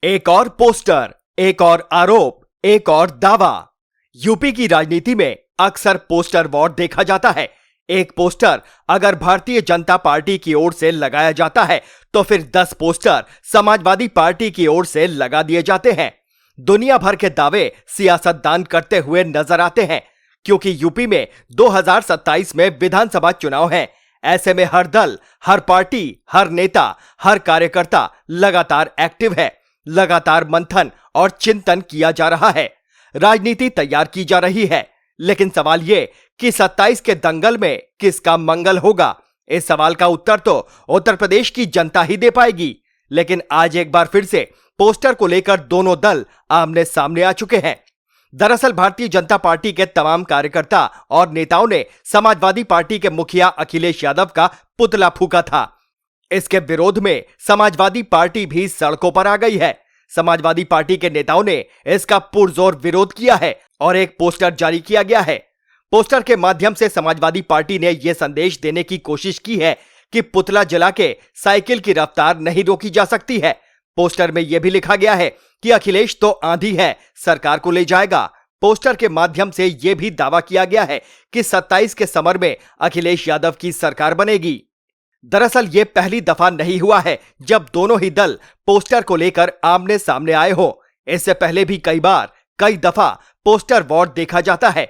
एक और पोस्टर, एक और आरोप, एक और दावा। यूपी की राजनीति में अक्सर पोस्टर वॉर देखा जाता है। एक पोस्टर अगर भारतीय जनता पार्टी की ओर से लगाया जाता है तो फिर 10 पोस्टर समाजवादी पार्टी की ओर से लगा दिए जाते हैं। दुनिया भर के दावे सियासतदान करते हुए नजर आते हैं, क्योंकि यूपी में 2027 में विधानसभा चुनाव है। ऐसे में हर दल, हर पार्टी, हर नेता, हर कार्यकर्ता लगातार एक्टिव है। लगातार मंथन और चिंतन किया जा रहा है, राजनीति तैयार की जा रही है। लेकिन सवाल यह कि 27 के दंगल में किसका मंगल होगा, इस सवाल का उत्तर तो उत्तर प्रदेश की जनता ही दे पाएगी। लेकिन आज एक बार फिर से पोस्टर को लेकर दोनों दल आमने सामने आ चुके हैं। दरअसल भारतीय जनता पार्टी के तमाम कार्यकर्ता और नेताओं ने समाजवादी पार्टी के मुखिया अखिलेश यादव का पुतला फूंका था। इसके विरोध में समाजवादी पार्टी भी सड़कों पर आ गई है। समाजवादी पार्टी के नेताओं ने इसका पुरजोर विरोध किया है और एक पोस्टर जारी किया गया है। पोस्टर के माध्यम से समाजवादी पार्टी ने यह संदेश देने की कोशिश की है कि पुतला जला के साइकिल की रफ्तार नहीं रोकी जा सकती है। पोस्टर में यह भी लिखा गया है कि अखिलेश तो आंधी है, सरकार को ले जाएगा। पोस्टर के माध्यम से यह भी दावा किया गया है कि 27 के समर में अखिलेश यादव की सरकार बनेगी। दरअसल ये पहली दफा नहीं हुआ है जब दोनों ही दल पोस्टर को लेकर आमने सामने आए हो। इससे पहले भी कई बार, कई दफा पोस्टर वॉर देखा जाता है।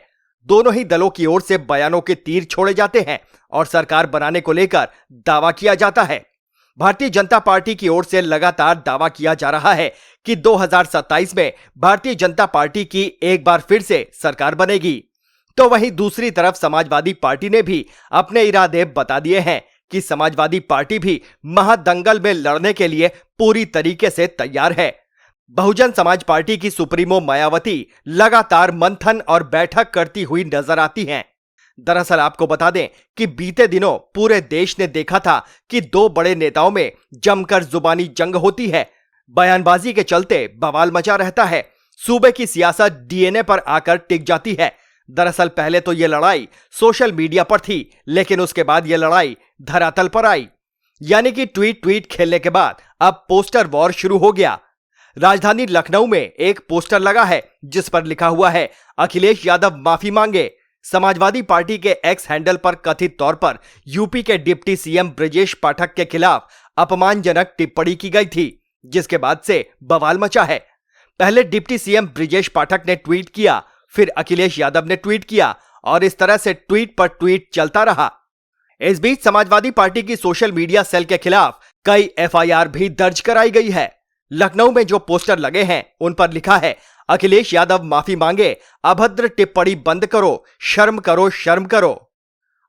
दोनों ही दलों की ओर से बयानों के तीर छोड़े जाते हैं और सरकार बनाने को लेकर दावा किया जाता है। भारतीय जनता पार्टी की ओर से लगातार दावा किया जा रहा है कि 2027 में भारतीय जनता पार्टी की एक बार फिर से सरकार बनेगी। तो वहीं दूसरी तरफ समाजवादी पार्टी ने भी अपने इरादे बता दिए हैं कि समाजवादी पार्टी भी महादंगल में लड़ने के लिए पूरी तरीके से तैयार है। बहुजन समाज पार्टी की सुप्रीमो मायावती लगातार मंथन और बैठक करती हुई नजर आती हैं। दरअसल आपको बता दें कि बीते दिनों पूरे देश ने देखा था कि दो बड़े नेताओं में जमकर जुबानी जंग होती है। बयानबाजी के चलते बवाल मचा रहता है। सूबे की सियासत डीएनए पर आकर टिक जाती है। दरअसल पहले तो यह लड़ाई सोशल मीडिया पर थी, लेकिन उसके बाद यह लड़ाई धरातल पर आई। यानी कि ट्वीट खेलने के बाद अब पोस्टर वॉर शुरू हो गया। राजधानी लखनऊ में एक पोस्टर लगा है जिस पर लिखा हुआ है, अखिलेश यादव माफी मांगे। समाजवादी पार्टी के एक्स हैंडल पर कथित तौर पर यूपी के डिप्टी सीएम ब्रजेश पाठक के खिलाफ अपमानजनक टिप्पणी की गई थी, जिसके बाद से बवाल मचा है। पहले डिप्टी सीएम ब्रजेश पाठक ने ट्वीट किया, फिर अखिलेश यादव ने ट्वीट किया और इस तरह से ट्वीट पर ट्वीट चलता रहा। इस बीच समाजवादी पार्टी की सोशल मीडिया सेल के खिलाफ कई एफआईआर भी दर्ज कराई गई है। लखनऊ में जो पोस्टर लगे हैं उन पर लिखा है, अखिलेश यादव माफी मांगे, अभद्र टिप्पणी बंद करो, शर्म करो, शर्म करो।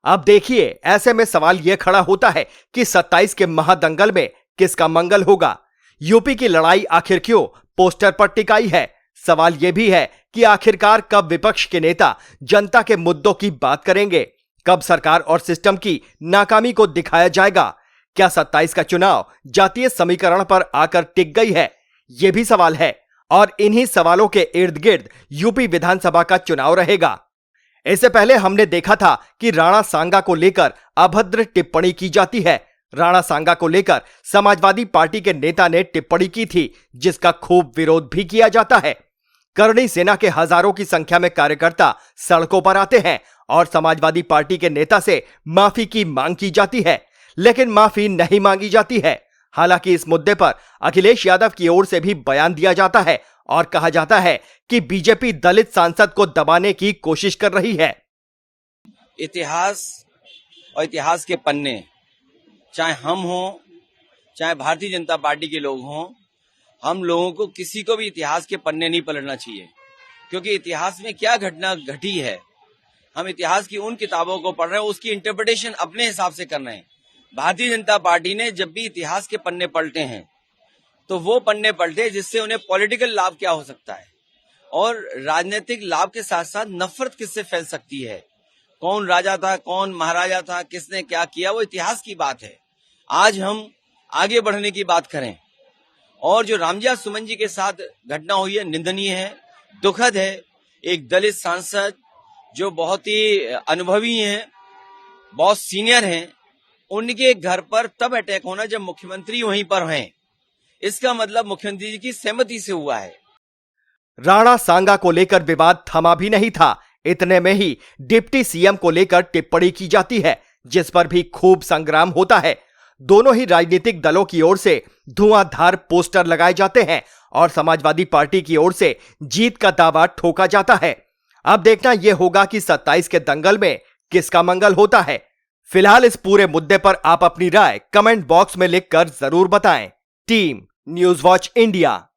अब देखिए, ऐसे में सवाल यह खड़ा होता है कि 27 के महादंगल में किसका मंगल होगा। यूपी की लड़ाई आखिर क्यों पोस्टर पर टिकाई है। सवाल यह भी है कि आखिरकार कब विपक्ष के नेता जनता के मुद्दों की बात करेंगे, कब सरकार और सिस्टम की नाकामी को दिखाया जाएगा। क्या 27 का चुनाव जातीय समीकरण पर आकर टिक गई है, यह भी सवाल है। और इन्हीं सवालों के इर्द गिर्द यूपी विधानसभा का चुनाव रहेगा। इससे पहले हमने देखा था कि राणा सांगा को लेकर अभद्र टिप्पणी की जाती है। राणा सांगा को लेकर समाजवादी पार्टी के नेता ने टिप्पणी की थी, जिसका खूब विरोध भी किया जाता है। करणी सेना के हजारों की संख्या में कार्यकर्ता सड़कों पर आते हैं और समाजवादी पार्टी के नेता से माफी की मांग की जाती है, लेकिन माफी नहीं मांगी जाती है। हालांकि इस मुद्दे पर अखिलेश यादव की ओर से भी बयान दिया जाता है और कहा जाता है कि बीजेपी दलित सांसद को दबाने की कोशिश कर रही है। इतिहास और इतिहास के पन्ने, चाहे हम हों, चाहे भारतीय जनता पार्टी के लोग हों, हम लोगों को किसी को भी इतिहास के पन्ने नहीं पलटना चाहिए, क्योंकि इतिहास में क्या घटना घटी है, हम इतिहास की उन किताबों को पढ़ रहे हैं, उसकी इंटरप्रिटेशन अपने हिसाब से कर रहे हैं। भारतीय जनता पार्टी ने जब भी इतिहास के पन्ने पलटे हैं तो वो पन्ने पलटे जिससे उन्हें पॉलिटिकल लाभ क्या हो सकता है और राजनीतिक लाभ के साथ साथ नफरत किससे फैल सकती है, कौन राजा था, कौन महाराजा था, किसने क्या किया, वो इतिहास की बात है। आज हम आगे बढ़ने की बात करें और जो रामजिया सुमन जी के साथ घटना हुई है, निंदनीय है, दुखद है। एक दलित सांसद जो बहुत ही अनुभवी हैं, बहुत सीनियर हैं, उनके घर पर तब अटैक होना जब मुख्यमंत्री वहीं पर हैं। इसका मतलब मुख्यमंत्री जी की सहमति से हुआ है। राणा सांगा को लेकर विवाद थमा भी नहीं था, इतने में ही डिप्टी सीएम को लेकर टिप्पणी की जाती है, जिस पर भी खूब संग्राम होता है। दोनों ही राजनीतिक दलों की ओर से धुआंधार पोस्टर लगाए जाते हैं और समाजवादी पार्टी की ओर से जीत का दावा ठोका जाता है। अब देखना यह होगा कि 27 के दंगल में किसका मंगल होता है। फिलहाल इस पूरे मुद्दे पर आप अपनी राय कमेंट बॉक्स में लिखकर जरूर बताएं। Team news watch India.